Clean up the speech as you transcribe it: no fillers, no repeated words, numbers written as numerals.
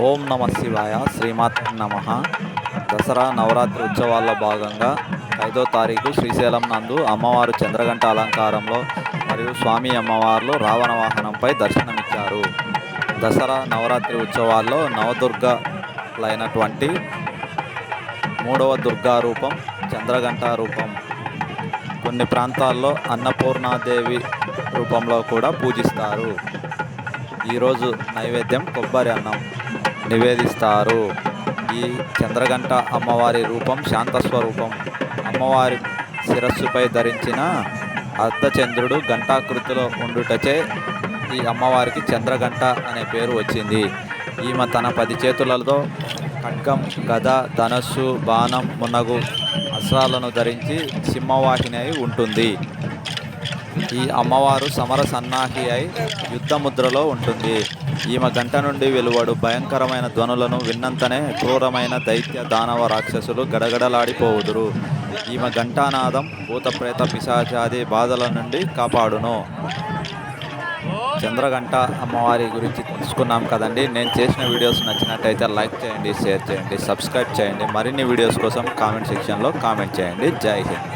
ఓం నమ శివాయ. శ్రీమాత్రే నమ. దసరా నవరాత్రి ఉత్సవాల్లో భాగంగా 5వ తారీఖు శ్రీశైలం నందు అమ్మవారు చంద్రఘంట అలంకారంలో మరియు స్వామి అమ్మవార్లు రావణ వాహనంపై దర్శనమిచ్చారు. దసరా నవరాత్రి ఉత్సవాల్లో నవదుర్గలైనటువంటి 3వ దుర్గా రూపం చంద్రఘంట రూపం. కొన్ని ప్రాంతాల్లో అన్నపూర్ణాదేవి రూపంలో కూడా పూజిస్తారు. ఈరోజు నైవేద్యం కొబ్బరి అన్నం నివేదిస్తారు. ఈ చంద్రఘంట అమ్మవారి రూపం శాంతస్వరూపం. అమ్మవారి శిరస్సుపై ధరించిన అర్ధచంద్రుడు ఘంటాకృతిలో ఉండుటచే ఈ అమ్మవారికి చంద్రఘంట అనే పేరు వచ్చింది. ఈమె తన 10 చేతులతో ఖడ్గం, గద, ధనస్సు, బాణం, మున్నగు అస్త్రాలను ధరించి సింహవాహిని అయి ఉంటుంది. ఈ అమ్మవారు సమర సన్నాహి అయి యుద్ధముద్రలో ఉంటుంది. ఈమె గంట నుండి వెలువడు భయంకరమైన ధ్వనులను విన్నంతనే క్రూరమైన దైత్య దానవ రాక్షసులు గడగడలాడిపోవుదురు. ఈమె ఘంటానాదం భూత ప్రేత పిశాచాది బాధల నుండి కాపాడును. చంద్రఘంట అమ్మవారి గురించి తెలుసుకున్నాం కదండి. నేను చేసిన వీడియోస్ నచ్చినట్టయితే లైక్ చేయండి, షేర్ చేయండి, సబ్స్క్రైబ్ చేయండి. మరిన్ని వీడియోస్ కోసం కామెంట్ సెక్షన్లో కామెంట్ చేయండి. జై హింద్.